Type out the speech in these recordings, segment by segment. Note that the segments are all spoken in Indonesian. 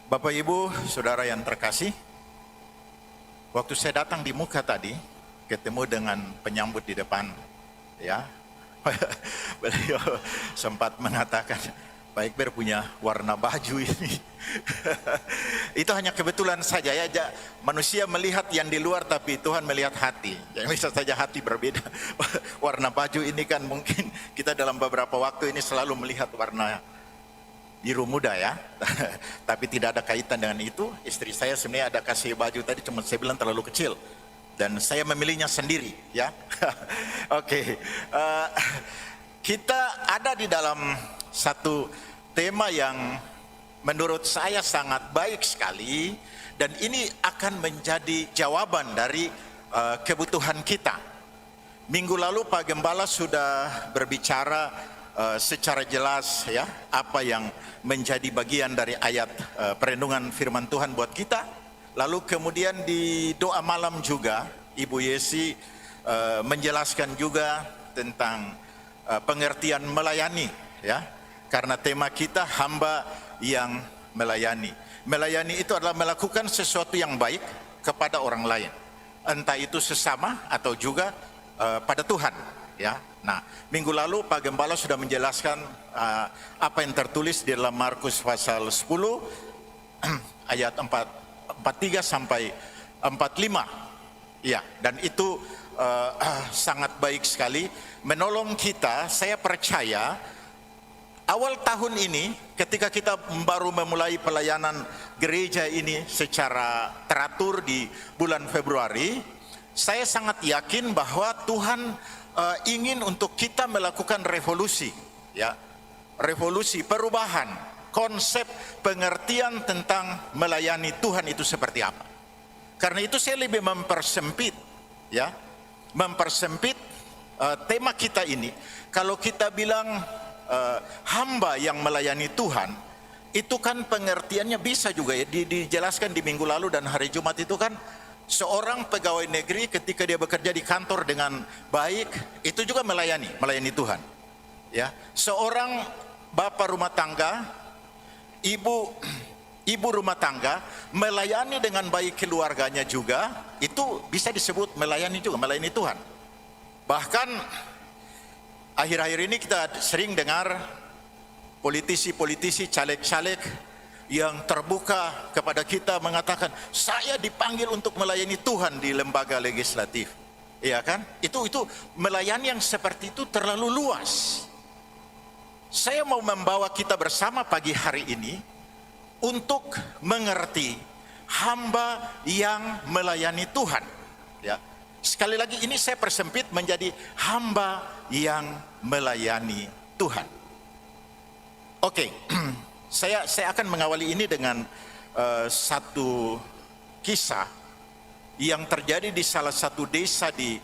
Bapak Ibu, Saudara yang terkasih, waktu saya datang di muka tadi, ketemu dengan penyambut di depan, ya, beliau sempat mengatakan, Pak Iqbal punya warna baju ini. Itu hanya kebetulan saja ya, manusia melihat yang di luar tapi Tuhan melihat hati. Yang bisa saja hati berbeda. Warna baju ini kan mungkin kita dalam beberapa waktu ini selalu melihat warna biru muda ya. Tapi tidak ada kaitan dengan itu. Istri saya sebenarnya ada kasih baju tadi, cuma saya bilang terlalu kecil. Dan saya memilihnya sendiri ya. Oke. Kita ada di dalam satu tema yang menurut saya sangat baik sekali, dan ini akan menjadi jawaban dari kebutuhan kita. Minggu lalu Pak Gembala sudah berbicara secara jelas ya apa yang menjadi bagian dari ayat perenungan firman Tuhan buat kita. Lalu kemudian di doa malam juga Ibu Yesi menjelaskan juga tentang pengertian melayani ya, karena tema kita hamba yang melayani. Melayani itu adalah melakukan sesuatu yang baik kepada orang lain, entah itu sesama atau juga pada Tuhan ya. Nah, minggu lalu Pak Gembala sudah menjelaskan apa yang tertulis di dalam Markus pasal 10 ayat 43 sampai 45. Ya, dan itu sangat baik sekali menolong kita. Saya percaya awal tahun ini ketika kita baru memulai pelayanan gereja ini secara teratur di bulan Februari, saya sangat yakin bahwa Tuhan ingin untuk kita melakukan revolusi ya, revolusi perubahan konsep pengertian tentang melayani Tuhan itu seperti apa. Karena itu saya lebih mempersempit ya, mempersempit tema kita ini. Kalau kita bilang hamba yang melayani Tuhan, itu kan pengertiannya bisa juga ya dijelaskan di minggu lalu dan hari Jumat. Itu kan seorang pegawai negeri ketika dia bekerja di kantor dengan baik, itu juga melayani Tuhan ya. Seorang bapak rumah tangga, ibu rumah tangga melayani dengan baik keluarganya juga, itu bisa disebut melayani juga, melayani Tuhan. Bahkan akhir-akhir ini kita sering dengar politisi-politisi, caleg-caleg yang terbuka kepada kita mengatakan, saya dipanggil untuk melayani Tuhan di lembaga legislatif. Iya kan? Itu melayani yang seperti itu terlalu luas. Saya mau membawa kita bersama pagi hari ini untuk mengerti hamba yang melayani Tuhan ya. Sekali lagi ini saya persempit menjadi hamba yang melayani Tuhan. Oke. Saya akan mengawali ini dengan satu kisah yang terjadi di salah satu desa di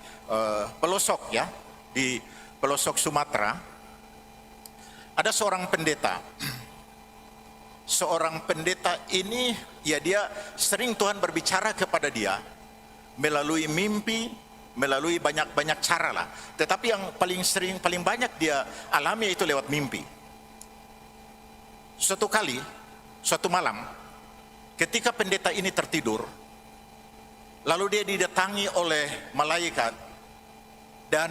pelosok ya, di pelosok Sumatera. Ada seorang pendeta. Seorang pendeta ini ya, dia sering Tuhan berbicara kepada dia melalui mimpi, melalui banyak cara lah. Tetapi yang paling banyak dia alami itu lewat mimpi. Suatu kali, suatu malam, ketika pendeta ini tertidur, lalu dia didatangi oleh malaikat dan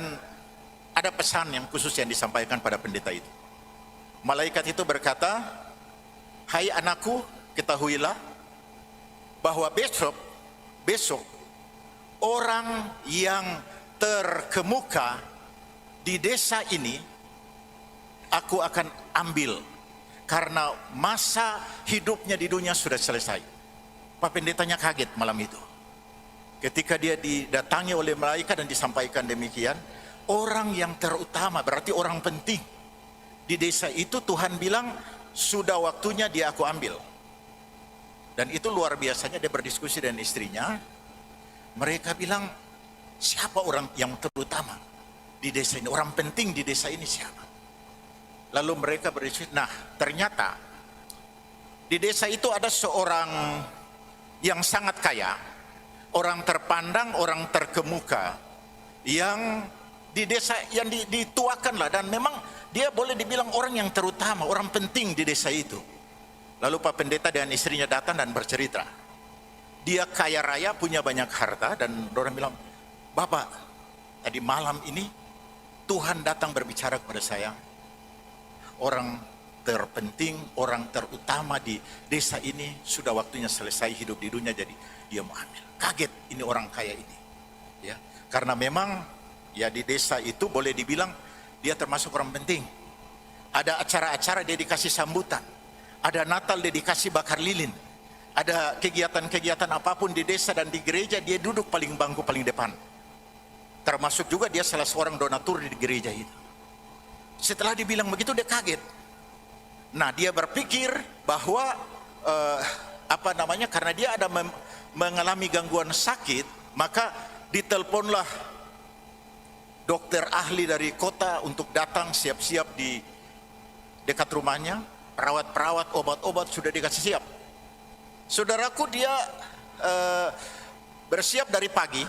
ada pesan yang khusus yang disampaikan pada pendeta itu. Malaikat itu berkata, hai anakku, ketahuilah bahwa besok orang yang terkemuka di desa ini aku akan ambil, karena masa hidupnya di dunia sudah selesai. Pak pendetanya kaget malam itu. Ketika dia didatangi oleh malaikat dan disampaikan demikian, orang yang terutama, berarti orang penting di desa itu, Tuhan bilang sudah waktunya dia aku ambil. Dan itu luar biasanya, dia berdiskusi dengan istrinya. Mereka bilang, siapa orang yang terutama di desa ini, orang penting di desa ini siapa? Lalu mereka berdiskusi, nah ternyata di desa itu ada seorang yang sangat kaya, orang terpandang, orang terkemuka, yang di desa yang dituakan lah, dan memang dia boleh dibilang orang yang terutama, orang penting di desa itu. Lalu Pak Pendeta dengan istrinya datang dan bercerita. Dia kaya raya, punya banyak harta, dan orang bilang, Bapak, tadi malam ini Tuhan datang berbicara kepada saya. Orang terpenting, orang terutama di desa ini sudah waktunya selesai hidup di dunia, jadi dia mau ambil. Kaget ini orang kaya ini. Ya, karena memang ya di desa itu boleh dibilang dia termasuk orang penting. Ada acara-acara dedikasi sambutan. Ada Natal dedikasi bakar lilin. Ada kegiatan-kegiatan apapun di desa dan di gereja, dia duduk paling bangku paling depan. Termasuk juga dia salah seorang donatur di gereja itu. Setelah dibilang begitu dia kaget. Nah, dia berpikir bahwa karena dia ada mengalami gangguan sakit, maka diteleponlah dokter ahli dari kota untuk datang siap-siap di dekat rumahnya. Perawat-perawat, obat-obat sudah dikasih siap. Saudaraku, dia bersiap dari pagi,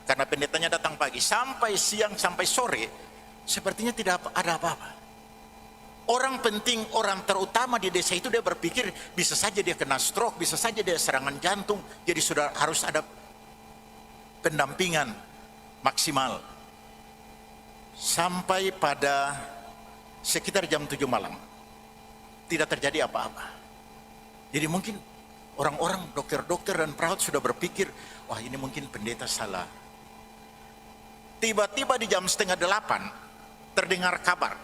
karena pendetanya datang pagi, sampai siang, sampai sore, sepertinya tidak ada apa-apa. Orang penting, orang terutama di desa itu, dia berpikir bisa saja dia kena stroke, bisa saja dia serangan jantung, jadi sudah harus ada pendampingan maksimal. Sampai pada sekitar jam 7 malam, tidak terjadi apa-apa. Jadi mungkin orang-orang, dokter-dokter dan perawat sudah berpikir, wah ini mungkin pendeta salah. Tiba-tiba di jam 7:30 terdengar kabar.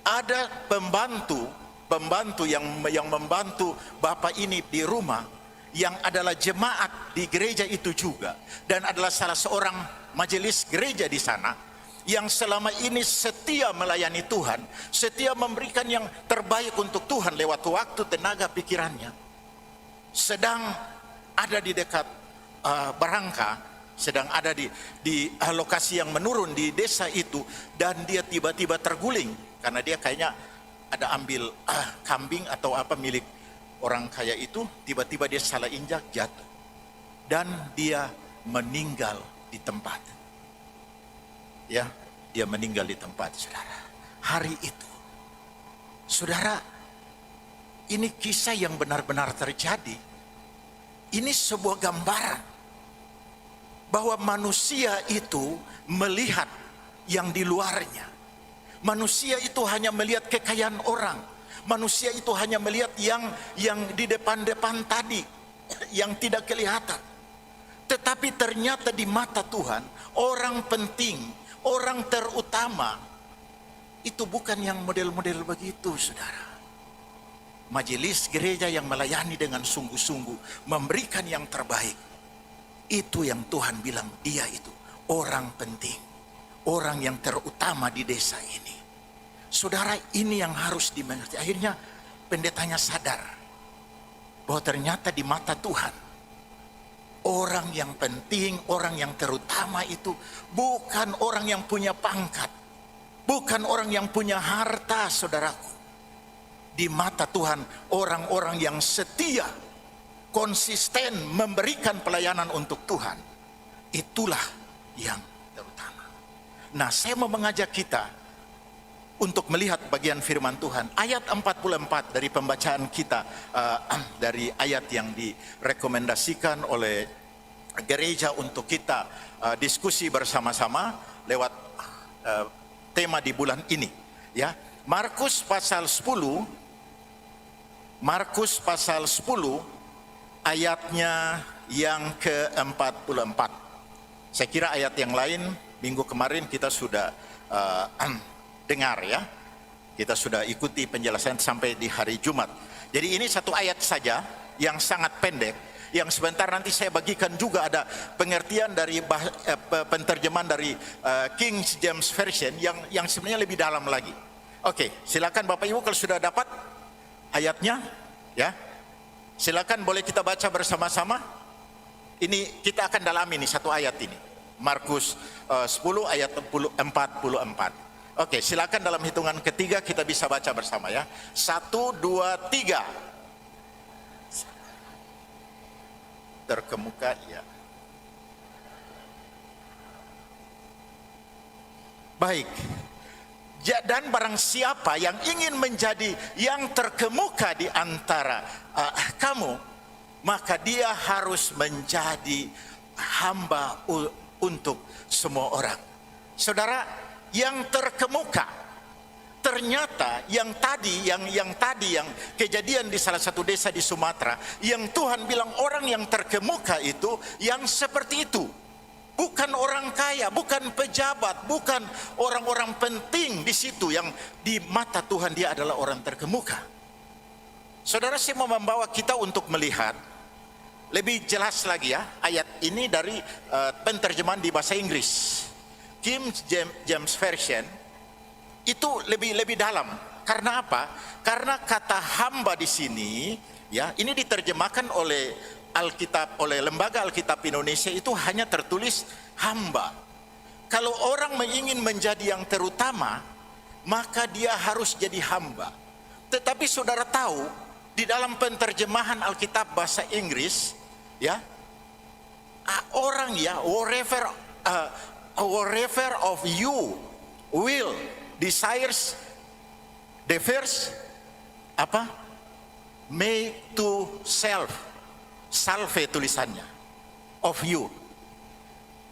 Ada pembantu yang membantu Bapak ini di rumah, yang adalah jemaat di gereja itu juga, dan adalah salah seorang majelis gereja di sana, yang selama ini setia melayani Tuhan, setia memberikan yang terbaik untuk Tuhan lewat waktu, tenaga, pikirannya, sedang ada di dekat Barangka, sedang ada di lokasi yang menurun di desa itu, dan dia tiba-tiba terguling karena dia kayaknya ada ambil kambing atau apa milik orang kaya itu. Tiba-tiba dia salah injak, jatuh, dan dia meninggal di tempat. Ya, dia meninggal di tempat, saudara. Hari itu, saudara, ini kisah yang benar-benar terjadi. Ini sebuah gambaran bahwa manusia itu melihat yang di luarnya. Manusia itu hanya melihat kekayaan orang. Manusia itu hanya melihat yang di depan-depan tadi, yang tidak kelihatan. Tetapi ternyata di mata Tuhan, orang penting, orang terutama itu bukan yang model-model begitu, saudara. Majelis gereja yang melayani dengan sungguh-sungguh, memberikan yang terbaik, itu yang Tuhan bilang dia itu orang penting, orang yang terutama di desa ini. Saudara, ini yang harus dimengerti. Akhirnya pendetanya sadar bahwa ternyata di mata Tuhan, orang yang penting, orang yang terutama itu bukan orang yang punya pangkat, bukan orang yang punya harta, saudaraku. Di mata Tuhan, orang-orang yang setia, konsisten memberikan pelayanan untuk Tuhan, itulah yang terutama. Nah, saya mau mengajak kita untuk melihat bagian firman Tuhan. Ayat 44 dari pembacaan kita, dari ayat yang direkomendasikan oleh gereja untuk kita diskusi bersama-sama lewat tema di bulan ini, ya. Markus pasal 10 ayatnya yang ke-44. Saya kira ayat yang lain minggu kemarin kita sudah dengar, ya. Kita sudah ikuti penjelasan sampai di hari Jumat. Jadi ini satu ayat saja yang sangat pendek, yang sebentar nanti saya bagikan juga ada pengertian dari penterjemahan dari King James Version yang sebenarnya lebih dalam lagi. Oke, silakan Bapak Ibu kalau sudah dapat ayatnya, ya. Silakan boleh kita baca bersama-sama. Ini kita akan dalami nih satu ayat ini. Markus 10 ayat 44. Oke, silakan dalam hitungan ketiga kita bisa baca bersama, ya. 1, 2, 3. Terkemuka, ya. Baik. Dan barang siapa yang ingin menjadi yang terkemuka di antara kamu, maka dia harus menjadi hamba untuk semua orang. Saudara, yang terkemuka, ternyata yang kejadian di salah satu desa di Sumatera, yang Tuhan bilang orang yang terkemuka itu yang seperti itu. Bukan orang kaya, bukan pejabat, bukan orang-orang penting di situ yang di mata Tuhan dia adalah orang terkemuka. Saudara, saya mau membawa kita untuk melihat lebih jelas lagi ya ayat ini dari penterjemahan di bahasa Inggris. King James Version itu lebih dalam. Karena apa? Karena kata hamba di sini ya, ini diterjemahkan oleh Alkitab, oleh Lembaga Alkitab Indonesia itu hanya tertulis hamba. Kalau orang ingin menjadi yang terutama, maka dia harus jadi hamba. Tetapi saudara tahu, di dalam penterjemahan Alkitab bahasa Inggris, ya, orang ya, wherever of you will, desires, the first, make to self. Salve tulisannya, of you.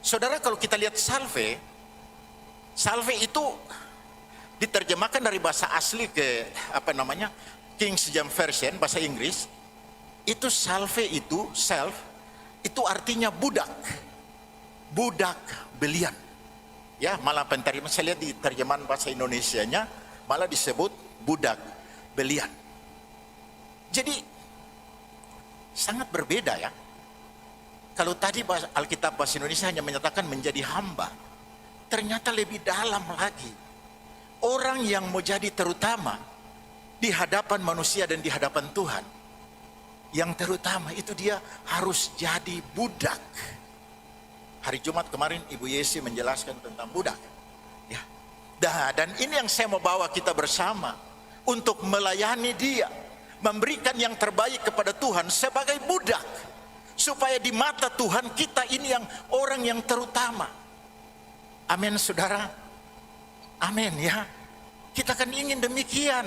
Saudara, kalau kita lihat salve itu diterjemahkan dari bahasa asli ke King James Version bahasa Inggris. Itu salve itu self, itu artinya budak belian. Ya, malah penterjemahan saya lihat di terjemahan bahasa Indonesianya malah disebut budak belian. Jadi sangat berbeda ya. Kalau tadi Alkitab bahasa Indonesia hanya menyatakan menjadi hamba, ternyata lebih dalam lagi. Orang yang mau jadi terutama di hadapan manusia dan di hadapan Tuhan, yang terutama itu dia harus jadi budak. Hari Jumat kemarin Ibu Yesi menjelaskan tentang budak. Ya. Dan ini yang saya mau bawa kita bersama untuk melayani dia, memberikan yang terbaik kepada Tuhan sebagai budak, supaya di mata Tuhan kita ini yang orang yang terutama. Amin saudara, amin ya. Kita kan ingin demikian.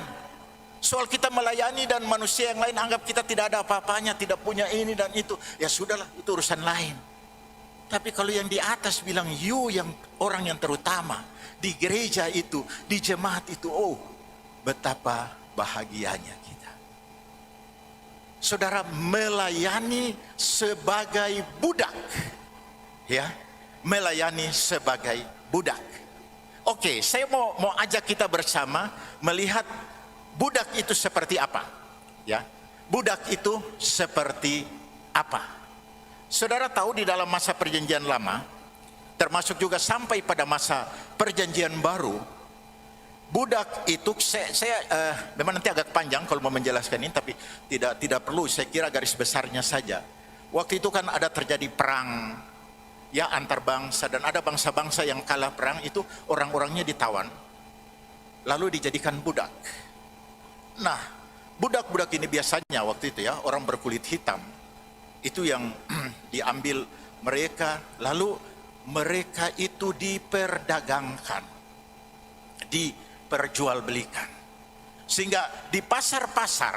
Soal kita melayani dan manusia yang lain anggap kita tidak ada apa-apanya, tidak punya ini dan itu, ya sudahlah, itu urusan lain. Tapi kalau yang di atas bilang you yang orang yang terutama di gereja itu, di jemaat itu, oh betapa bahagianya kita. Saudara, melayani sebagai budak, ya, melayani sebagai budak. Oke, saya mau ajak kita bersama melihat budak itu seperti apa, ya. Budak itu seperti apa? Saudara tahu di dalam masa Perjanjian Lama, termasuk juga sampai pada masa Perjanjian Baru, budak itu memang nanti agak panjang kalau mau menjelaskan ini, tapi tidak perlu, saya kira garis besarnya saja. Waktu itu kan ada terjadi perang ya antar bangsa, dan ada bangsa-bangsa yang kalah perang itu orang-orangnya ditawan lalu dijadikan budak. Nah, budak-budak ini biasanya waktu itu ya orang berkulit hitam itu yang diambil mereka, lalu mereka itu diperdagangkan, diperjualbelikan. Sehingga di pasar-pasar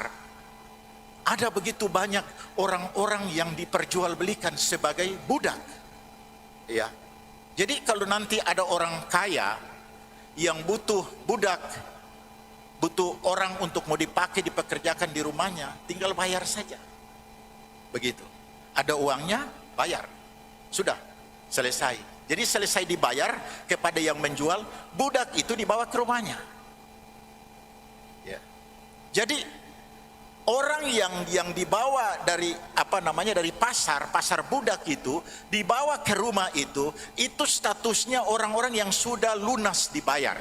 ada begitu banyak orang-orang yang diperjualbelikan sebagai budak. Ya. Jadi kalau nanti ada orang kaya yang butuh budak, butuh orang untuk mau dipakai, dipekerjakan di rumahnya, tinggal bayar saja. Begitu. Ada uangnya, bayar. Sudah, selesai. Jadi selesai dibayar kepada yang menjual, budak itu dibawa ke rumahnya. Ya. Jadi orang yang dibawa dari dari pasar budak itu dibawa ke rumah itu statusnya orang-orang yang sudah lunas dibayar.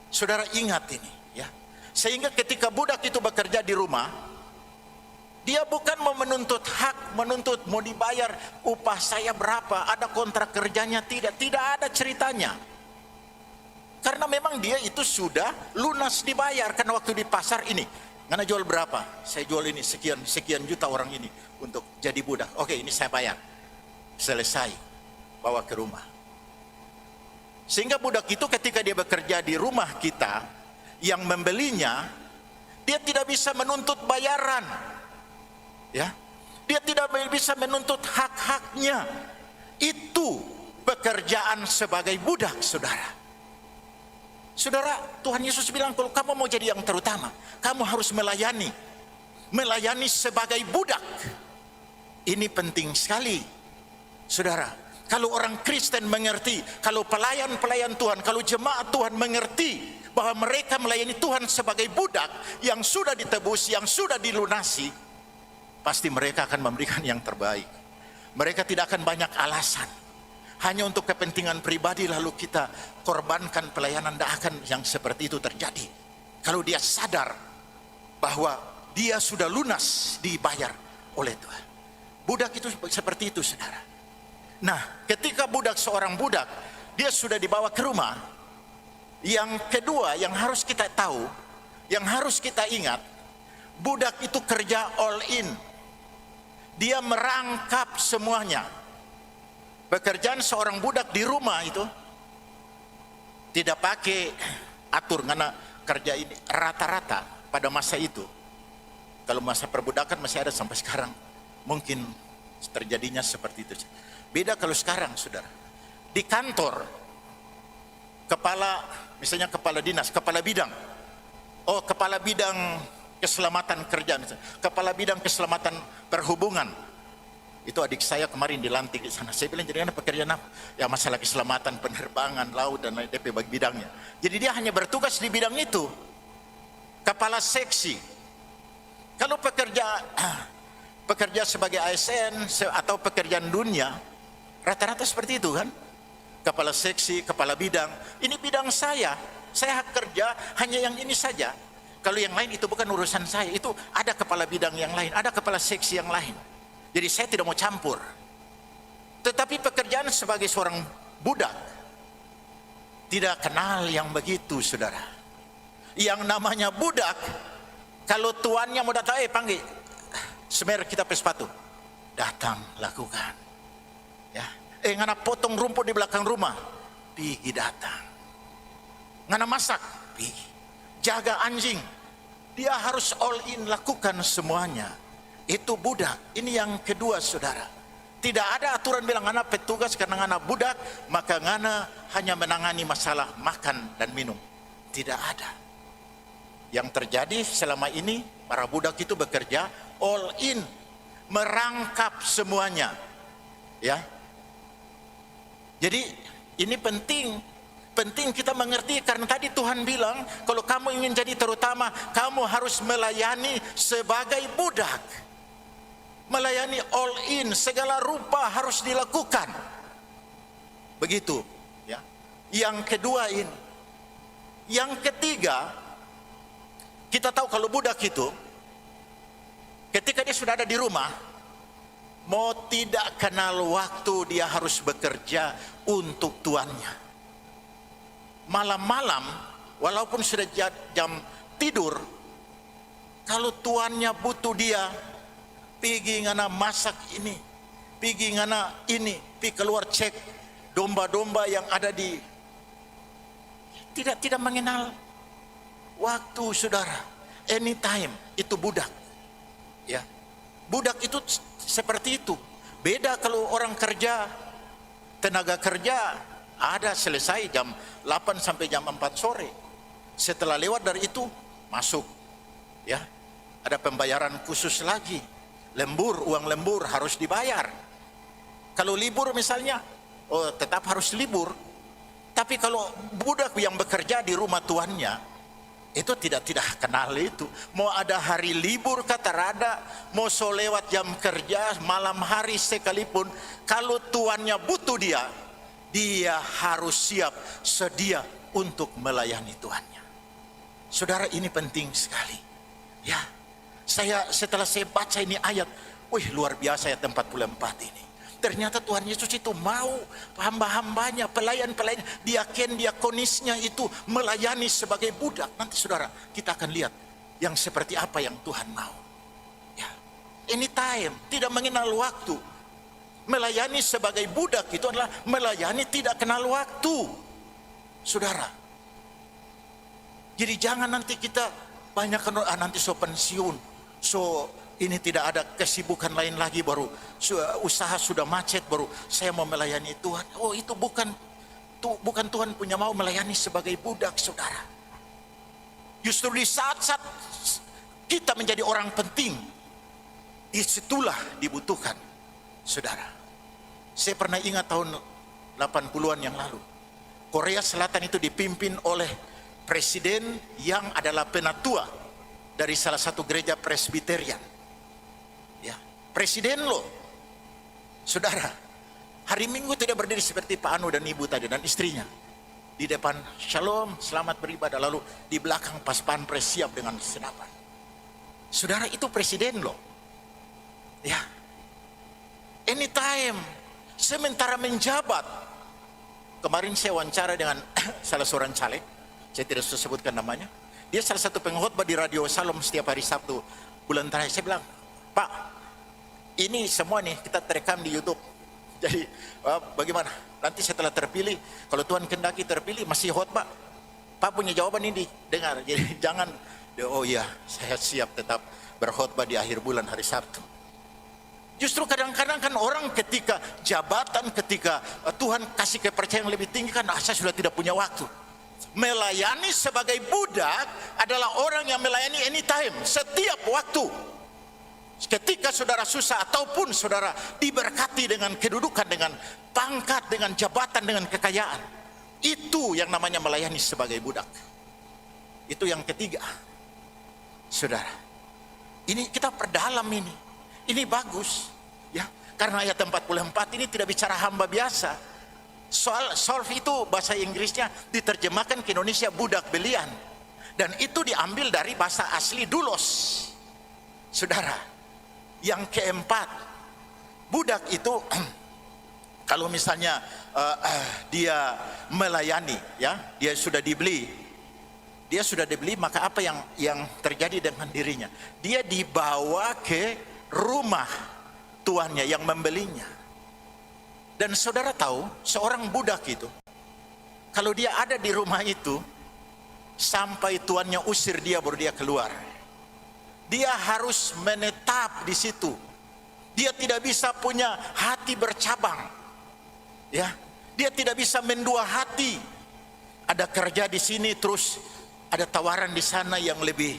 Saudara ingat ini ya. Sehingga ketika budak itu bekerja di rumah, dia bukan mau menuntut hak, mau dibayar upah saya berapa, ada kontrak kerjanya, tidak ada ceritanya. Karena memang dia itu sudah lunas dibayar. Karena waktu di pasar ini, ngana jual berapa? Saya jual ini sekian juta orang ini untuk jadi budak. Oke, ini saya bayar. Selesai, bawa ke rumah. Sehingga budak itu ketika dia bekerja di rumah kita, yang membelinya, dia tidak bisa menuntut bayaran. Ya, dia tidak bisa menuntut hak-haknya. Itu pekerjaan sebagai budak, saudara. Saudara, Tuhan Yesus bilang kalau kamu mau jadi yang terutama, kamu harus melayani sebagai budak. Ini penting sekali, saudara. Kalau orang Kristen mengerti, kalau pelayan-pelayan Tuhan, kalau jemaat Tuhan mengerti bahwa mereka melayani Tuhan sebagai budak yang sudah ditebus, yang sudah dilunasi, pasti mereka akan memberikan yang terbaik. Mereka tidak akan banyak alasan hanya untuk kepentingan pribadi lalu kita korbankan pelayanan. Tidak akan yang seperti itu terjadi kalau dia sadar bahwa dia sudah lunas dibayar oleh Tuhan. Budak itu seperti itu, saudara. Nah, ketika seorang budak dia sudah dibawa ke rumah, yang kedua yang harus kita tahu, yang harus kita ingat, budak itu kerja all in. Dia merangkap semuanya. Pekerjaan seorang budak di rumah itu tidak pakai atur, karena kerja ini rata-rata pada masa itu. Kalau masa perbudakan masih ada sampai sekarang, mungkin terjadinya seperti itu. Beda kalau sekarang, saudara. Di kantor, misalnya kepala dinas, kepala bidang, kepala bidang keselamatan kerja, misalnya, kepala bidang keselamatan perhubungan. Itu adik saya kemarin dilantik di sana. Saya bilang, jadi pekerjaan apa? Ya masalah keselamatan penerbangan laut dan lain DP bagi bidangnya. Jadi dia hanya bertugas di bidang itu. Kepala seksi. Kalau pekerja sebagai ASN atau pekerjaan dunia, rata-rata seperti itu kan? Kepala seksi, kepala bidang. Ini bidang saya kerja hanya yang ini saja. Kalau yang lain itu bukan urusan saya. Itu ada kepala bidang yang lain, ada kepala seksi yang lain. Jadi saya tidak mau campur. Tetapi pekerjaan sebagai seorang budak tidak kenal yang begitu, saudara. Yang namanya budak, kalau tuannya mau datang, panggil, semer kita pakai sepatu. Datang, lakukan. Ya, ngana potong rumput di belakang rumah, pergi datang. Ngana masak, pergi. Jaga anjing, dia harus all in, lakukan semuanya. Itu budak. Ini yang kedua, saudara. Tidak ada aturan bilang ngana petugas karena ngana budak maka ngana hanya menangani masalah makan dan minum. Tidak ada. Yang terjadi selama ini, para budak itu bekerja all in, merangkap semuanya. Ya. Jadi ini penting kita mengerti, karena tadi Tuhan bilang kalau kamu ingin jadi terutama, kamu harus melayani sebagai budak. Melayani all in, segala rupa harus dilakukan. Begitu, ya. Yang kedua ini. Yang ketiga, kita tahu kalau budak itu ketika dia sudah ada di rumah, mau tidak kenal waktu dia harus bekerja untuk tuannya. Malam-malam, walaupun sudah jam tidur, kalau tuannya butuh dia, pergi ngana masak ini, pergi ngana ini, pergi keluar cek domba-domba yang ada di, tidak mengenal waktu, saudara. Anytime, itu budak. Ya, budak itu seperti itu. Beda kalau orang kerja, tenaga kerja ada selesai jam 8 sampai jam 4 sore. Setelah lewat dari itu masuk, ya, ada pembayaran khusus lagi. Lembur, uang lembur harus dibayar. Kalau libur misalnya, tetap harus libur. Tapi kalau budak yang bekerja di rumah tuannya, itu tidak kenal itu. Mau ada hari libur kata rada, mau so lewat jam kerja, malam hari sekalipun, kalau tuannya butuh dia harus siap, sedia untuk melayani tuannya. Saudara, ini penting sekali. Ya. Setelah saya baca ini ayat, luar biasa ayat 44 ini. Ternyata Tuhan Yesus itu mau hamba-hambanya, pelayan-pelayan, diakonisnya itu melayani sebagai budak. Nanti saudara, kita akan lihat yang seperti apa yang Tuhan mau. Ya, anytime, tidak mengenal waktu. Melayani sebagai budak itu adalah melayani tidak kenal waktu. Saudara. Jadi jangan nanti kita banyak nanti so pensiun, so ini tidak ada kesibukan lain lagi, baru usaha sudah macet, baru saya mau melayani Tuhan. Oh, itu bukan Tuhan punya mau melayani sebagai budak, saudara. Justru di saat-saat kita menjadi orang penting, disitulah dibutuhkan, saudara. Saya pernah ingat tahun 80-an yang lalu, Korea Selatan itu dipimpin oleh presiden yang adalah penatua dari salah satu gereja Presbyterian. Ya, presiden loh, saudara. Hari Minggu tidak berdiri seperti Pak Anu dan Ibu tadi dan istrinya di depan shalom, selamat beribadah, lalu di belakang pas pampres siap dengan senapan. Saudara, itu presiden loh. Ya, anytime, sementara menjabat. Kemarin saya wawancara dengan salah seorang caleg, saya tidak usah sebutkan namanya. Dia salah satu pengkhotbah di Radio Salom setiap hari Sabtu bulan terakhir. Saya bilang, Pak, ini semua nih kita terekam di YouTube. Jadi bagaimana? Nanti setelah terpilih, kalau Tuhan kehendaki terpilih masih khotbah, Pak punya jawaban ini dengar. Jadi jangan, oh iya saya siap tetap berkhotbah di akhir bulan hari Sabtu. Justru kadang-kadang kan orang ketika jabatan, ketika Tuhan kasih kepercayaan lebih tinggi kan, saya sudah tidak punya waktu. Melayani sebagai budak adalah orang yang melayani anytime, setiap waktu. Ketika saudara susah ataupun saudara diberkati dengan kedudukan, dengan pangkat, dengan jabatan, dengan kekayaan, itu yang namanya melayani sebagai budak. Itu yang ketiga, saudara. Ini kita perdalam ini bagus, ya. Karena ayat 44 ini tidak bicara hamba biasa. Solve itu bahasa Inggrisnya diterjemahkan ke Indonesia budak belian, dan itu diambil dari bahasa asli doulos, saudara. Yang keempat, budak itu kalau misalnya dia melayani, ya, dia sudah dibeli, maka apa yang terjadi dengan dirinya? Dia dibawa ke rumah tuannya yang membelinya. Dan saudara tahu, seorang budak itu, kalau dia ada di rumah itu, sampai tuannya usir dia baru dia keluar. Dia harus menetap di situ. Dia tidak bisa punya hati bercabang. Ya, dia tidak bisa mendua hati. Ada kerja di sini, terus ada tawaran di sana yang lebih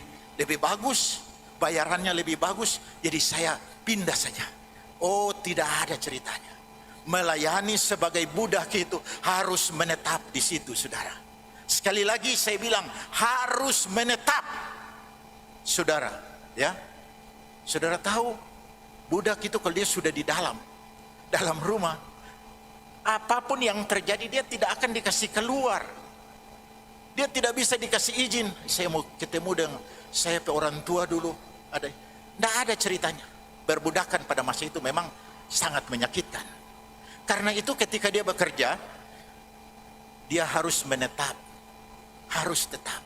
bagus, bayarannya lebih bagus, jadi saya pindah saja. Oh, tidak ada ceritanya. Melayani sebagai budak itu harus menetap di situ, saudara. Sekali lagi saya bilang harus menetap, saudara. Ya, saudara tahu budak itu kalau dia sudah di dalam rumah, apapun yang terjadi dia tidak akan dikasih keluar. Dia tidak bisa dikasih izin. Saya mau ketemu dengan saya orang tua dulu. Tidak ada ceritanya. Berbudakan pada masa itu memang sangat menyakitkan. Karena itu ketika dia bekerja, dia harus menetap, harus tetap.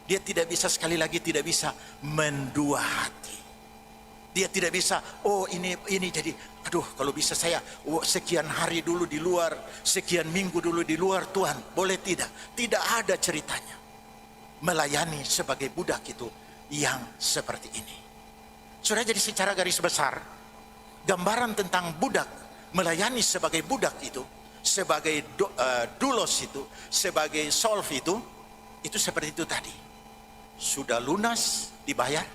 Dia tidak bisa, sekali lagi tidak bisa mendua hati. Dia tidak bisa, oh ini jadi, aduh kalau bisa saya sekian hari dulu di luar, sekian minggu dulu di luar, Tuhan boleh tidak? Tidak ada ceritanya. Melayani sebagai budak itu yang seperti ini. Sudah jadi secara garis besar, gambaran tentang budak, melayani sebagai budak itu, sebagai doulos itu, sebagai solve itu seperti itu tadi. Sudah lunas dibayar,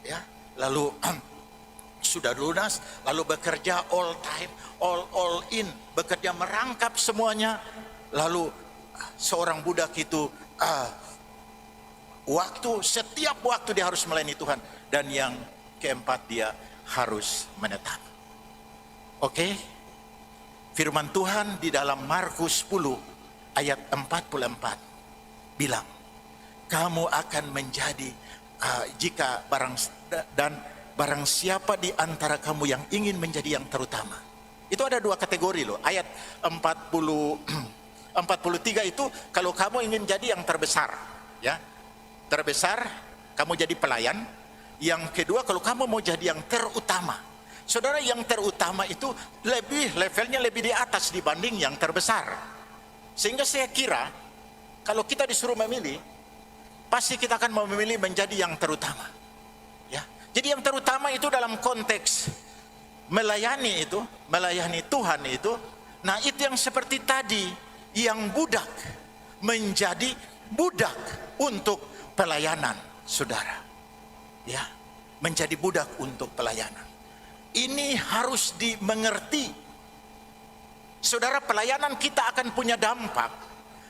ya, lalu sudah lunas, lalu bekerja all time, all in, bekerja merangkap semuanya. Lalu seorang budak itu setiap waktu dia harus melayani Tuhan. Dan yang keempat, dia harus menetap. Oke, firman Tuhan di dalam Markus 10 ayat 44 bilang, kamu akan menjadi jika barang siapa di antara kamu yang ingin menjadi yang terutama. Itu ada dua kategori loh. Ayat 43 itu kalau kamu ingin jadi yang terbesar, ya. Terbesar, kamu jadi pelayan. Yang kedua, kalau kamu mau jadi yang terutama. Saudara, yang terutama itu levelnya lebih di atas dibanding yang terbesar. Sehingga saya kira Kalau kita disuruh memilih, pasti kita akan mau memilih menjadi yang terutama. Ya. Jadi yang terutama itu dalam konteks melayani itu, melayani Tuhan itu. Nah, itu yang seperti tadi, yang budak menjadi budak untuk pelayanan, saudara. Ya, menjadi budak untuk pelayanan. Ini harus dimengerti. Saudara, pelayanan kita akan punya dampak.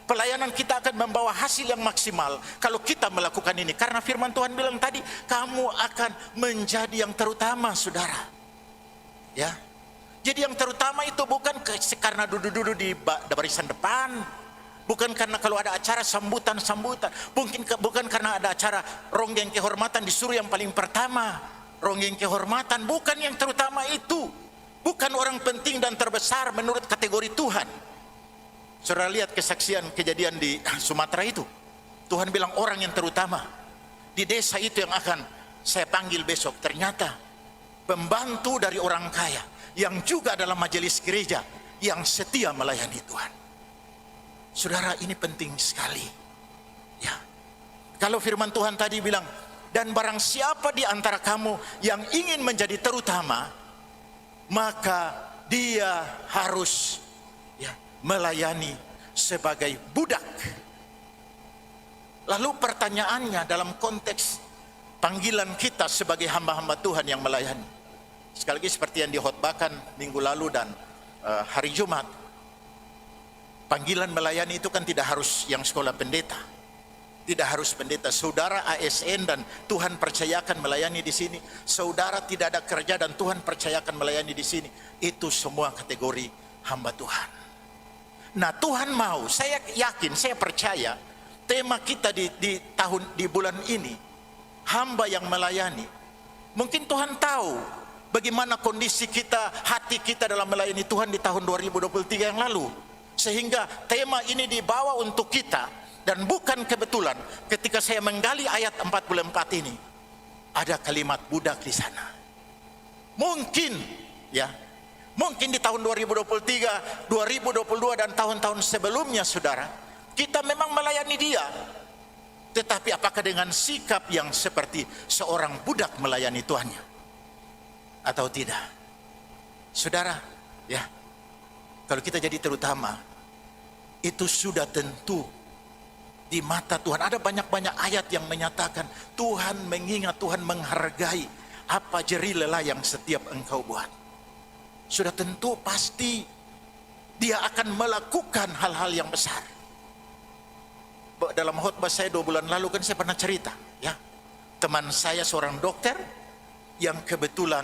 Pelayanan kita akan membawa hasil yang maksimal kalau kita melakukan ini. Karena firman Tuhan bilang tadi, kamu akan menjadi yang terutama, saudara. Ya. Jadi yang terutama itu bukan karena duduk-duduk di barisan depan, bukan karena kalau ada acara sambutan-sambutan, bukan karena ada acara ronggeng kehormatan disuruh yang paling pertama. Ronggeng kehormatan bukan yang terutama itu. Bukan orang penting dan terbesar menurut kategori Tuhan. Saudara lihat kesaksian kejadian di Sumatera itu. Tuhan bilang orang yang terutama. Di desa itu yang akan saya panggil besok. Ternyata pembantu dari orang kaya. Yang juga dalam majelis gereja. Yang setia melayani Tuhan. Saudara, ini penting sekali. Ya. Kalau firman Tuhan tadi bilang, dan barang siapa di antara kamu yang ingin menjadi terutama, maka dia harus melayani sebagai budak. Lalu pertanyaannya dalam konteks panggilan kita sebagai hamba-hamba Tuhan yang melayani. Sekali lagi seperti yang dihotbahkan minggu lalu dan hari Jumat. Panggilan melayani itu kan tidak harus yang sekolah pendeta. Tidak harus pendeta. Saudara ASN dan Tuhan percayakan melayani di sini. Saudara tidak ada kerja dan Tuhan percayakan melayani di sini. Itu semua kategori hamba Tuhan. Nah, Tuhan mau, saya yakin, saya percaya tema kita di bulan ini, hamba yang melayani. Mungkin Tuhan tahu bagaimana kondisi kita, hati kita dalam melayani Tuhan di tahun 2023 yang lalu. Sehingga tema ini dibawa untuk kita. Dan bukan kebetulan ketika saya menggali ayat 44 ini, ada kalimat budak di sana. Mungkin ya, mungkin di tahun 2023, 2022 dan tahun-tahun sebelumnya, saudara, kita memang melayani dia. Tetapi apakah dengan sikap yang seperti seorang budak melayani tuannya? Atau tidak? Saudara, ya, kalau kita jadi terutama, itu sudah tentu di mata Tuhan. Ada banyak-banyak ayat yang menyatakan Tuhan mengingat, Tuhan menghargai apa jerih lelah yang setiap engkau buat. Sudah tentu pasti dia akan melakukan hal-hal yang besar. Dalam khotbah saya 2 bulan lalu kan saya pernah cerita, ya, teman saya seorang dokter yang kebetulan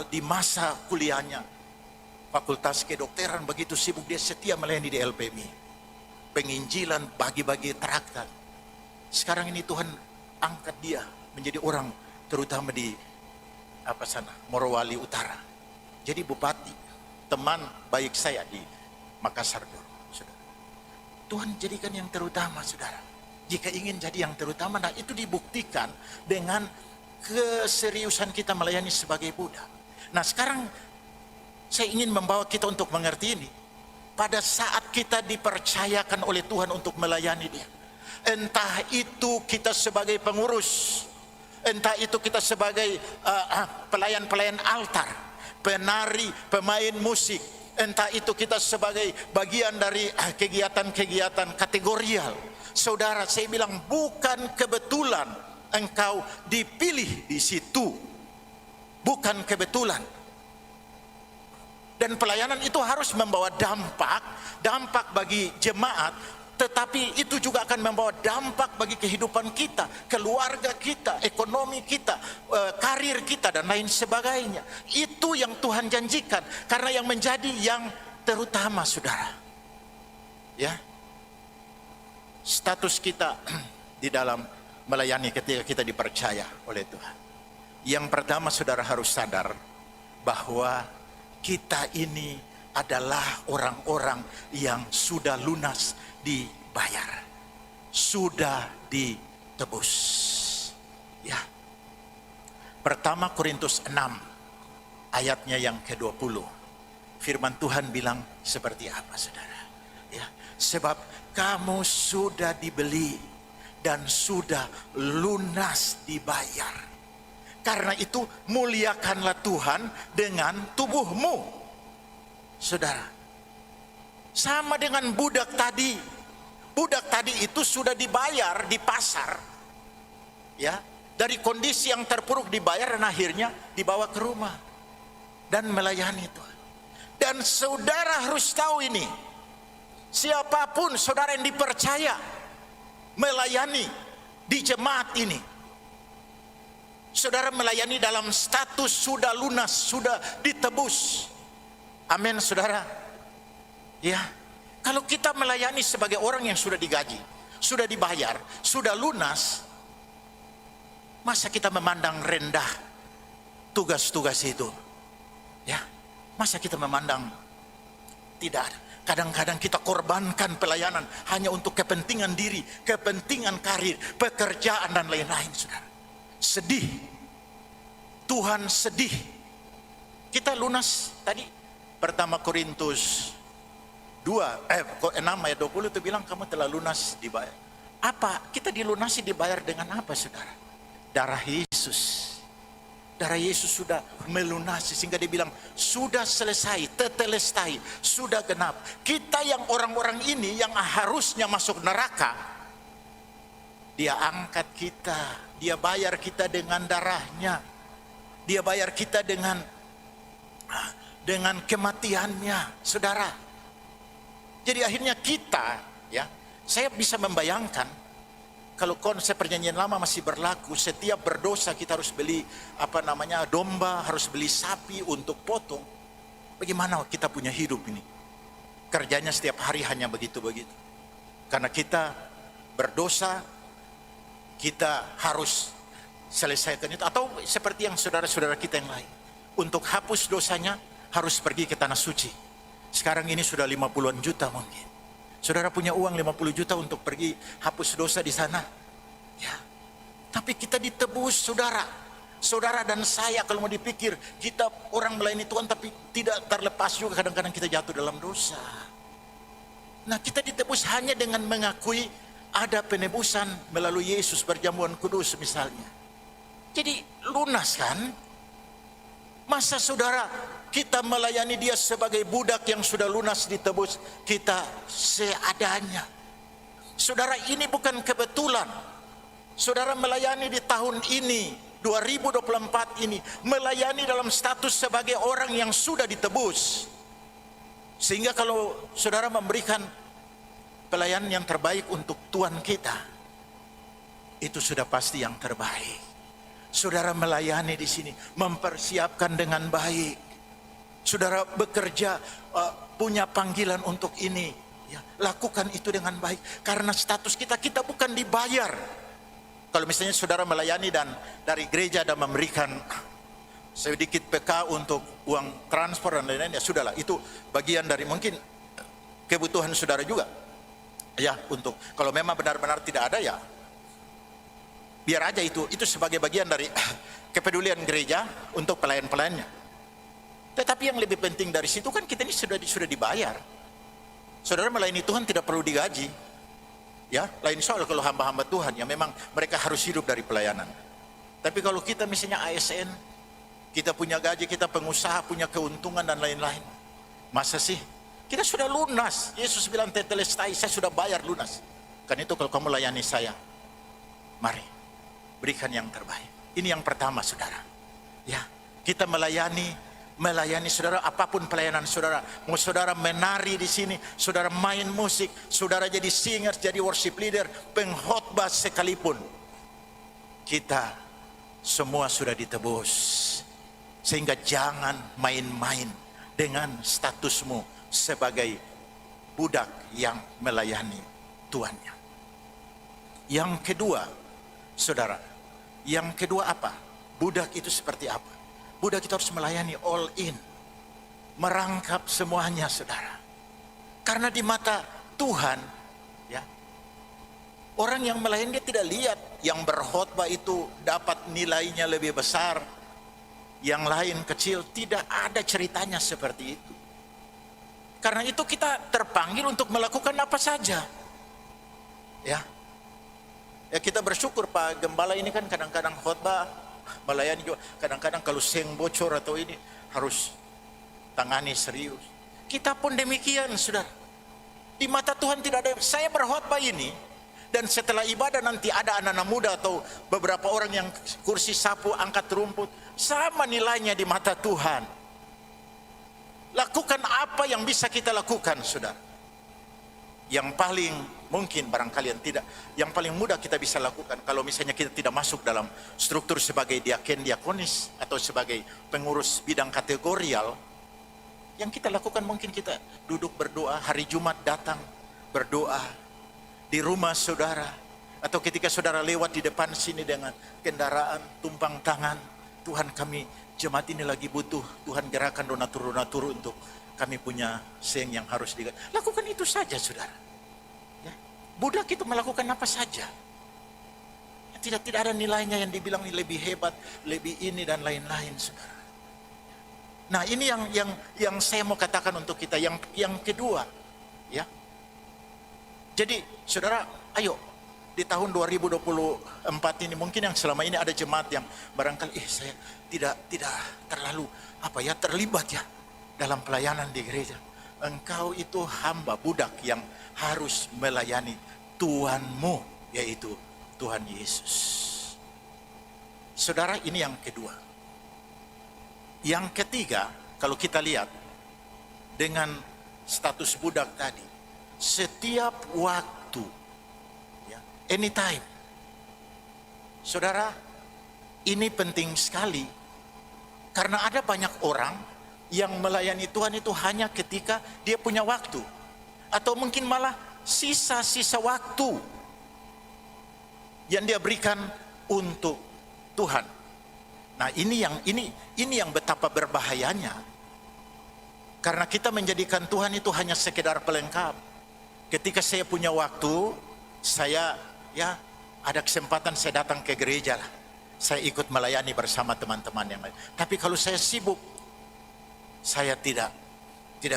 di masa kuliahnya fakultas kedokteran begitu sibuk, dia setia melayani di LPMI, penginjilan, bagi-bagi traktat. Sekarang ini Tuhan angkat dia menjadi orang terutama di Morowali Utara. Jadi bupati, teman baik saya di Makassar dulu, saudara. Tuhan jadikan yang terutama, saudara. Jika ingin jadi yang terutama, nah itu dibuktikan dengan keseriusan kita melayani sebagai budak. Nah, sekarang saya ingin membawa kita untuk mengerti ini. Pada saat kita dipercayakan oleh Tuhan untuk melayani dia, entah itu kita sebagai pengurus, entah itu kita sebagai pelayan-pelayan altar, penari, pemain musik, entah itu kita sebagai bagian dari kegiatan-kegiatan kategorial. Saudara, saya bilang bukan kebetulan engkau dipilih di situ, bukan kebetulan. Dan pelayanan itu harus membawa dampak bagi jemaat, tetapi itu juga akan membawa dampak bagi kehidupan kita, keluarga kita, ekonomi kita, karir kita dan lain sebagainya. Itu yang Tuhan janjikan, karena yang menjadi yang terutama, saudara. Ya. Status kita di dalam melayani ketika kita dipercaya oleh Tuhan. Yang pertama, saudara harus sadar bahwa kita ini adalah orang-orang yang sudah lunas dibayar, sudah ditebus. Ya. Pertama Korintus 6 ayatnya yang ke-20. Firman Tuhan bilang seperti apa, saudara? Ya, sebab kamu sudah dibeli dan sudah lunas dibayar. Karena itu muliakanlah Tuhan dengan tubuhmu. Saudara, sama dengan budak tadi. Budak tadi itu sudah dibayar di pasar. Ya, dari kondisi yang terpuruk dibayar dan akhirnya dibawa ke rumah dan melayani Tuhan. Dan saudara harus tahu ini. Siapapun saudara yang dipercaya melayani di jemaat ini, saudara melayani dalam status sudah lunas, sudah ditebus. Amin, saudara. Ya, kalau kita melayani sebagai orang yang sudah digaji, sudah dibayar, sudah lunas, masa kita memandang rendah tugas-tugas itu? Ya, masa kita memandang tidak ada? Kadang-kadang kita korbankan pelayanan hanya untuk kepentingan diri, kepentingan karir, pekerjaan dan lain-lain, saudara. Sedih. Tuhan sedih. Kita lunas tadi. Pertama Korintus 6 ayat 20 itu bilang kamu telah lunas dibayar. Apa? Kita dilunasi dibayar dengan apa, saudara? Darah Yesus. Darah Yesus sudah melunasi sehingga dia bilang sudah selesai, tetelestai, sudah genap. Kita yang orang-orang ini yang harusnya masuk neraka, dia angkat kita, dia bayar kita dengan darahnya, dia bayar kita dengan kematiannya, saudara. Jadi akhirnya kita, ya, saya bisa membayangkan kalau konsep perjanjian lama masih berlaku, setiap berdosa kita harus beli domba, harus beli sapi untuk potong. Bagaimana kita punya hidup ini? Kerjanya setiap hari hanya begitu-begitu. Karena kita berdosa, kita harus selesaikan itu. Atau seperti yang saudara-saudara kita yang lain, untuk hapus dosanya harus pergi ke tanah suci. Sekarang ini sudah 50-an juta mungkin. Saudara punya uang 50 juta untuk pergi hapus dosa di sana. Ya. Tapi kita ditebus, saudara. Saudara dan saya kalau mau dipikir, kita orang melayani Tuhan tapi tidak terlepas juga kadang-kadang kita jatuh dalam dosa. Nah, kita ditebus hanya dengan mengakui ada penebusan melalui Yesus perjamuan kudus misalnya. Jadi lunas kan? Masa saudara kita melayani dia sebagai budak yang sudah lunas ditebus, kita seadanya. Saudara, ini bukan kebetulan. Saudara melayani di tahun ini, 2024 ini, melayani dalam status sebagai orang yang sudah ditebus. Sehingga kalau saudara memberikan pelayanan yang terbaik untuk Tuhan kita, itu sudah pasti yang terbaik. Saudara melayani di sini, mempersiapkan dengan baik. Saudara bekerja, punya panggilan untuk ini, ya, lakukan itu dengan baik. Karena status kita bukan dibayar. Kalau misalnya saudara melayani dan dari gereja dan memberikan sedikit PK untuk uang transport dan lain-lain, ya sudahlah, itu bagian dari mungkin kebutuhan saudara juga. Ya, untuk kalau memang benar-benar tidak ada, ya biar aja itu sebagai bagian dari kepedulian gereja untuk pelayan-pelayannya. Tetapi yang lebih penting dari situ kan kita ini sudah dibayar. Saudara melayani Tuhan tidak perlu digaji. Ya, lain soal kalau hamba-hamba Tuhan yang memang mereka harus hidup dari pelayanan. Tapi kalau kita misalnya ASN, kita punya gaji, kita pengusaha, punya keuntungan dan lain-lain. Masa sih? Kita sudah lunas. Yesus bilang tetelestai, saya sudah bayar lunas. Kan itu kalau kamu layani saya, mari berikan yang terbaik. Ini yang pertama, saudara. Ya, kita melayani saudara, apapun pelayanan saudara. Mau saudara menari di sini, saudara main musik, saudara jadi singer, jadi worship leader, pengkhotbah sekalipun, kita semua sudah ditebus. Sehingga jangan main-main dengan statusmu sebagai budak yang melayani tuannya. Yang kedua, saudara, yang kedua apa? Budak itu seperti apa? Budak kita harus melayani all in, merangkap semuanya, saudara. Karena di mata Tuhan, ya, orang yang melayani dia tidak lihat yang berkhotbah itu dapat nilainya lebih besar, yang lain kecil. Tidak ada ceritanya seperti itu. Karena itu kita terpanggil untuk melakukan apa saja. Ya. Ya kita bersyukur Pak Gembala ini kan kadang-kadang khotbah, melayani juga. Kadang-kadang kalau seng bocor atau ini harus tangani serius. Kita pun demikian, saudara. Di mata Tuhan tidak ada. Saya berkhotbah ini, dan setelah ibadah nanti ada anak-anak muda atau beberapa orang yang kursi sapu, angkat rumput. Sama nilainya di mata Tuhan. Lakukan apa yang bisa kita lakukan, saudara. Yang paling mungkin barangkali yang tidak, yang paling mudah kita bisa lakukan kalau misalnya kita tidak masuk dalam struktur sebagai diaken diakonis atau sebagai pengurus bidang kategorial, yang kita lakukan mungkin kita duduk berdoa, hari Jumat datang berdoa di rumah saudara, atau ketika saudara lewat di depan sini dengan kendaraan tumpang tangan, Tuhan kami jemaat ini lagi butuh, Tuhan gerakan donatur-donatur untuk kami punya seng yang harus lakukan itu saja, saudara. Ya. Budak itu melakukan apa saja. Tidak ada nilainya yang dibilang lebih hebat, lebih ini dan lain-lain, saudara. Nah, ini yang saya mau katakan untuk kita. Yang kedua, ya. Jadi, saudara, ayo di tahun 2024 ini mungkin yang selama ini ada jemaat yang barangkali saya tidak terlalu terlibat ya dalam pelayanan di gereja. Engkau itu hamba, budak yang harus melayani Tuhanmu, yaitu Tuhan Yesus. Saudara, ini yang kedua. Yang ketiga, kalau kita lihat dengan status budak tadi, setiap waktu, ya, anytime. Saudara, ini penting sekali karena ada banyak orang yang melayani Tuhan itu hanya ketika dia punya waktu, atau mungkin malah sisa-sisa waktu yang dia berikan untuk Tuhan. Nah, ini yang betapa berbahayanya, karena kita menjadikan Tuhan itu hanya sekedar pelengkap. Ketika saya punya waktu, saya ada kesempatan saya datang ke gereja lah, saya ikut melayani bersama teman-teman yang lain. Tapi kalau saya sibuk, saya tidak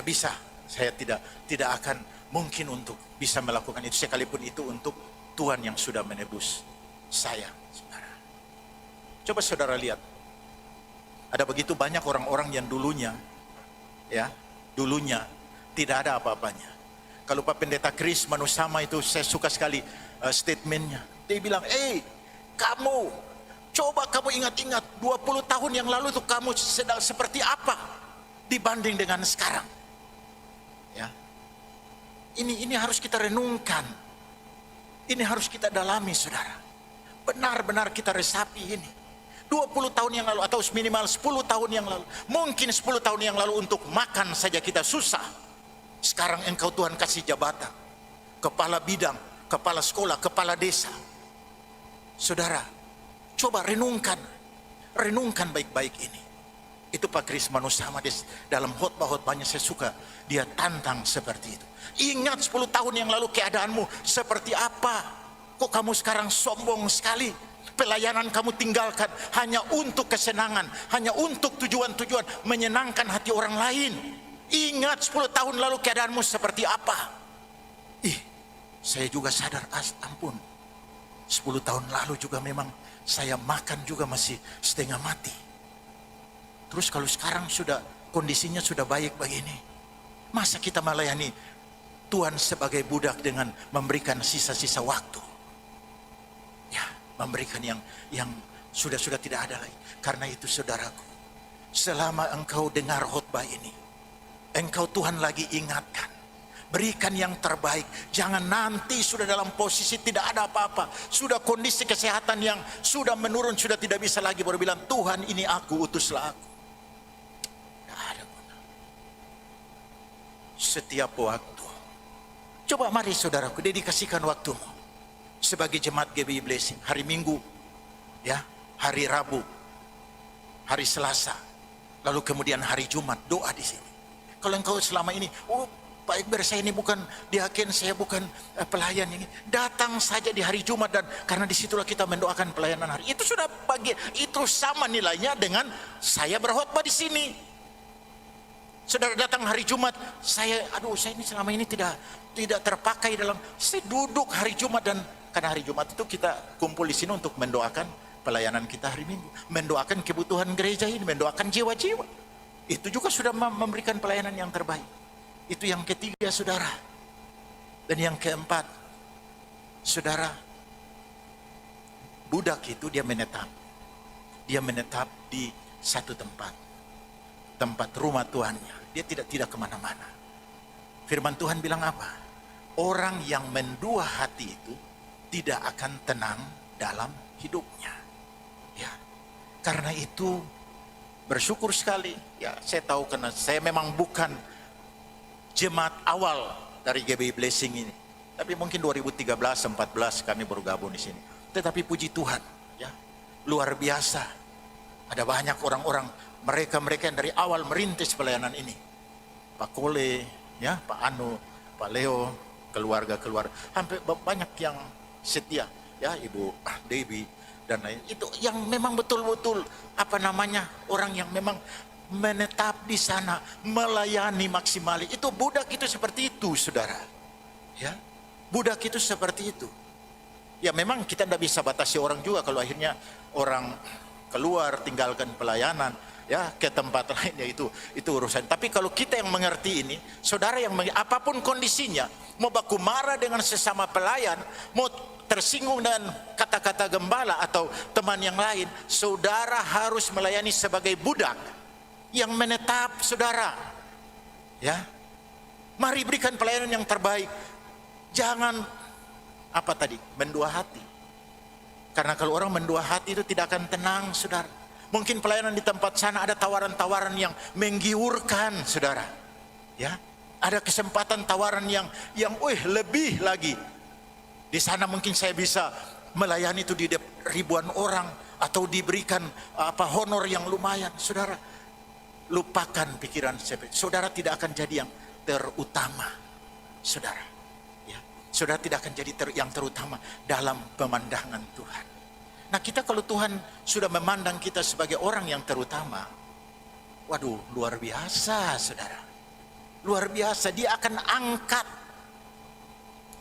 bisa, saya tidak akan mungkin untuk bisa melakukan itu, sekalipun itu untuk Tuhan yang sudah menebus saya, saudara. Coba saudara lihat, ada begitu banyak orang-orang yang dulunya tidak ada apa-apanya. Kalau Pak Pendeta Kris Manusama itu saya suka sekali statementnya. Dia bilang, kamu coba kamu ingat-ingat 20 tahun yang lalu itu kamu sedang seperti apa dibanding dengan sekarang. Ya. Ini harus kita renungkan. Ini harus kita dalami, saudara. Benar-benar kita resapi ini. 20 tahun yang lalu atau minimal 10 tahun yang lalu. Mungkin 10 tahun yang lalu untuk makan saja kita susah. Sekarang engkau Tuhan kasih jabatan. Kepala bidang, kepala sekolah, kepala desa. Saudara, coba renungkan. Renungkan baik-baik ini. Itu Pak Kris Manusama dalam khotbah-khotbahnya saya suka. Dia tantang seperti itu. Ingat 10 tahun yang lalu keadaanmu seperti apa. Kok kamu sekarang sombong sekali. Pelayanan kamu tinggalkan hanya untuk kesenangan. Hanya untuk tujuan-tujuan menyenangkan hati orang lain. Ingat 10 tahun lalu keadaanmu seperti apa. Saya juga sadar, ampun. 10 tahun lalu juga memang saya makan juga masih setengah mati. Terus kalau sekarang kondisinya sudah baik begini, masa kita melayani Tuhan sebagai budak dengan memberikan sisa-sisa waktu? Ya, memberikan yang sudah tidak ada lagi. Karena itu saudaraku, selama engkau dengar khotbah ini, engkau Tuhan lagi ingatkan, berikan yang terbaik. Jangan nanti sudah dalam posisi tidak ada apa-apa, sudah kondisi kesehatan yang sudah menurun, sudah tidak bisa lagi, baru bilang, Tuhan ini aku, utuslah aku. Setiap waktu. Coba mari saudaraku, dedikasikan waktumu sebagai jemaat GBI Blessing. Hari Minggu, ya, hari Rabu, hari Selasa, lalu kemudian hari Jumat, doa di sini. Kalau engkau selama ini, Pak Ekber, saya ini bukan diaken, saya bukan pelayan ini. Datang saja di hari Jumat, dan karena disitulah kita mendoakan pelayanan hari. Itu sudah itu sama nilainya dengan saya berkhotbah di sini. Saudara datang hari Jumat, saya ini selama ini tidak terpakai dalam, saya duduk hari Jumat, dan karena hari Jumat itu kita kumpul di sini untuk mendoakan pelayanan kita hari Minggu, mendoakan kebutuhan gereja ini, mendoakan jiwa-jiwa. Itu juga sudah memberikan pelayanan yang terbaik. Itu yang ketiga, saudara. Dan yang keempat, saudara, budak itu dia menetap di satu tempat rumah Tuhannya. Dia tidak kemana-mana. Firman Tuhan bilang apa? Orang yang mendua hati itu tidak akan tenang dalam hidupnya. Ya, karena itu bersyukur sekali. Ya, saya tahu karena saya memang bukan jemaat awal dari GBI Blessing ini. Tapi mungkin 2013-14 kami baru gabung di sini. Tetapi puji Tuhan, ya, luar biasa. Ada banyak orang-orang, mereka yang dari awal merintis pelayanan ini. Pak Kole, ya, Pak Anu, Pak Leo, keluarga, hampir banyak yang setia, ya, Ibu Dewi dan lain. Itu yang memang betul-betul orang yang memang menetap di sana, melayani maksimali. Itu budak itu seperti itu, saudara. Ya, budak itu seperti itu. Ya, memang kita tidak bisa batasi orang juga kalau akhirnya orang keluar tinggalkan pelayanan, ya, ke tempat lainnya, itu urusan. Tapi kalau kita yang mengerti ini, saudara yang apapun kondisinya, mau baku marah dengan sesama pelayan, mau tersinggung dengan kata-kata gembala atau teman yang lain, saudara harus melayani sebagai budak yang menetap, saudara. Ya, mari berikan pelayanan yang terbaik. Jangan mendua hati. Karena kalau orang mendua hati itu tidak akan tenang, saudara. Mungkin pelayanan di tempat sana ada tawaran-tawaran yang menggiurkan, saudara. Ya, ada kesempatan tawaran yang lebih lagi. Di sana mungkin saya bisa melayani itu di ribuan orang atau diberikan honor yang lumayan, saudara. Lupakan pikiran saudara, tidak akan jadi yang terutama, saudara. Ya, saudara tidak akan jadi yang terutama dalam pemandangan Tuhan. Nah, kita kalau Tuhan sudah memandang kita sebagai orang yang terutama, waduh, luar biasa, saudara. Luar biasa, dia akan angkat.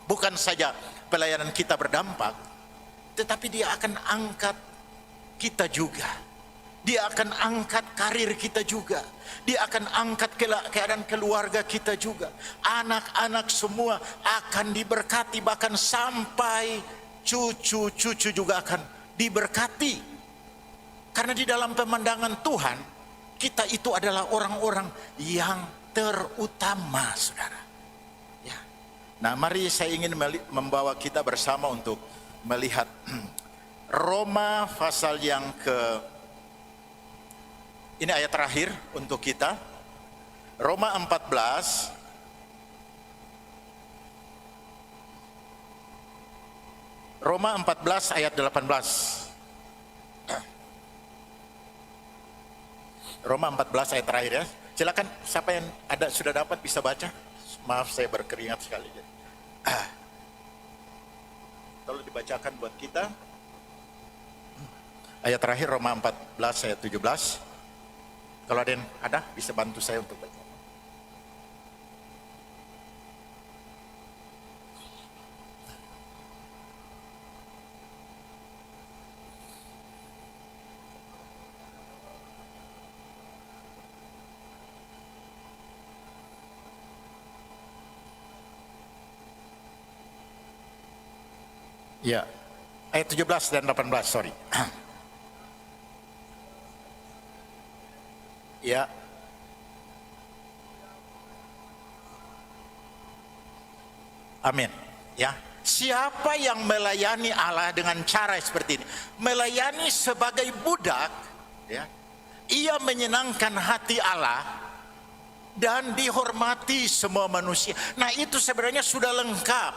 Bukan saja pelayanan kita berdampak, tetapi dia akan angkat kita juga. Dia akan angkat karir kita juga. Dia akan angkat keadaan keluarga kita juga. Anak-anak semua akan diberkati, bahkan sampai cucu-cucu juga akan diberkati. Karena di dalam pemandangan Tuhan, kita itu adalah orang-orang yang terutama, saudara. Ya. Nah, mari saya ingin membawa kita bersama untuk melihat Roma pasal yang ini ayat terakhir untuk kita. Roma 14 ayat 18. Roma 14 ayat terakhir, ya. Silakan, siapa yang sudah dapat bisa baca. Maaf, saya berkeringat sekali. Tolong dibacakan buat kita. Ayat terakhir Roma 14 ayat 17. Kalau ada bisa bantu saya untuk baca. Ya, ayat 17 dan 18, sorry. Ya. Amin. Ya. Siapa yang melayani Allah dengan cara seperti ini, melayani sebagai budak, ya, ia menyenangkan hati Allah dan dihormati semua manusia. Nah, itu sebenarnya sudah lengkap.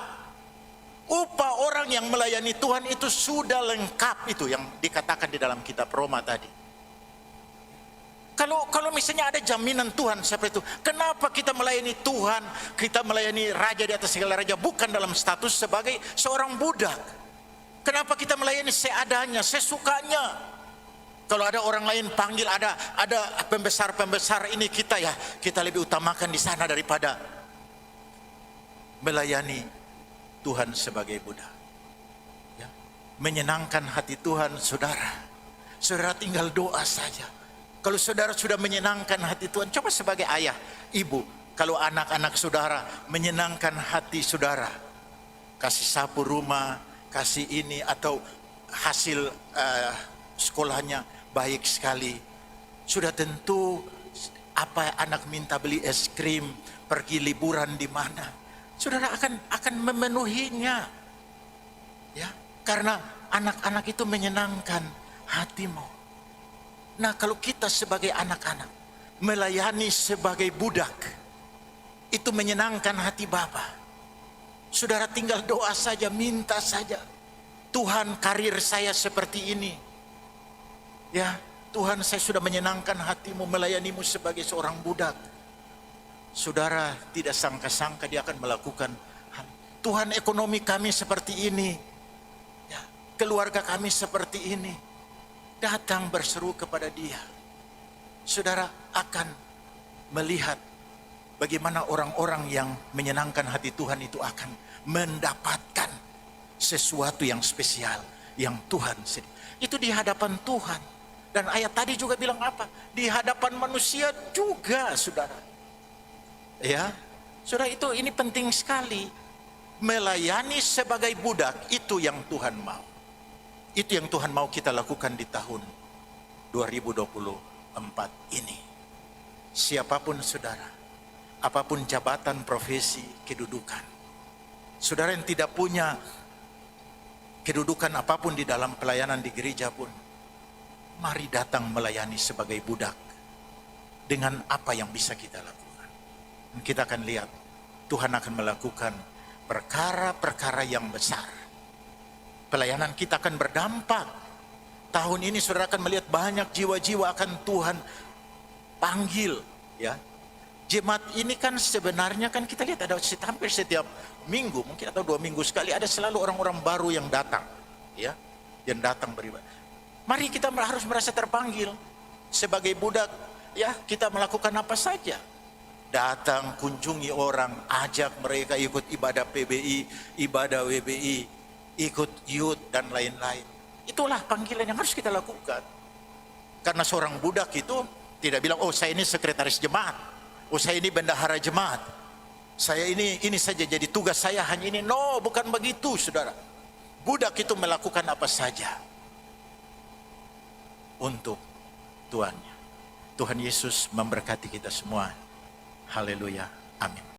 Upah orang yang melayani Tuhan itu sudah lengkap, itu yang dikatakan di dalam kitab Roma tadi. Kalau misalnya ada jaminan Tuhan seperti itu, kenapa kita melayani Tuhan, kita melayani Raja di atas segala raja, bukan dalam status sebagai seorang budak? Kenapa kita melayani seadanya, sesukanya? Kalau ada orang lain panggil, ada pembesar-pembesar ini, kita lebih utamakan di sana daripada melayani Tuhan sebagai budak. Ya. Menyenangkan hati Tuhan, saudara. Saudara tinggal doa saja. Kalau saudara sudah menyenangkan hati Tuhan, coba sebagai ayah, ibu, kalau anak-anak saudara menyenangkan hati saudara, kasih sapu rumah, kasih ini, atau hasil sekolahnya baik sekali, sudah tentu apa anak minta beli es krim, pergi liburan di mana, saudara akan memenuhinya, ya, karena anak-anak itu menyenangkan hatimu. Nah, kalau kita sebagai anak-anak melayani sebagai budak, itu menyenangkan hati Bapa. Saudara tinggal doa saja, minta saja, Tuhan, karir saya seperti ini. Ya, Tuhan, saya sudah menyenangkan hatimu, melayanimu sebagai seorang budak. Saudara tidak sangka-sangka dia akan melakukan. Tuhan, ekonomi kami seperti ini, ya, keluarga kami seperti ini. Datang berseru kepada dia. Saudara akan melihat bagaimana orang-orang yang menyenangkan hati Tuhan itu akan mendapatkan sesuatu yang spesial yang Tuhan sendiri. Itu di hadapan Tuhan. Dan ayat tadi juga bilang apa? Di hadapan manusia juga, saudara. Ya, saudara, ini penting sekali. Melayani sebagai budak, itu yang Tuhan mau. Itu yang Tuhan mau kita lakukan di tahun 2024 ini. Siapapun saudara, apapun jabatan, profesi, kedudukan, saudara yang tidak punya kedudukan apapun di dalam pelayanan di gereja pun, mari datang melayani sebagai budak dengan apa yang bisa kita lakukan. Dan kita akan lihat Tuhan akan melakukan perkara-perkara yang besar. Pelayanan kita akan berdampak. Tahun ini saudara akan melihat banyak jiwa-jiwa akan Tuhan panggil, ya. Jemaat ini kan sebenarnya kan kita lihat ada hampir setiap minggu, mungkin atau 2 minggu sekali ada selalu orang-orang baru yang datang, ya, yang datang beribadah. Mari kita harus merasa terpanggil sebagai budak, ya, kita melakukan apa saja. Datang, kunjungi orang, ajak mereka ikut ibadah PBI, ibadah WBI, ikut youth dan lain-lain. Itulah panggilan yang harus kita lakukan. Karena seorang budak itu tidak bilang, oh saya ini sekretaris jemaat, oh saya ini bendahara jemaat, saya ini saja jadi tugas saya hanya ini. No, bukan begitu, saudara. Budak itu melakukan apa saja untuk tuannya. Tuhan Yesus memberkati kita semua. Haleluya. Amin.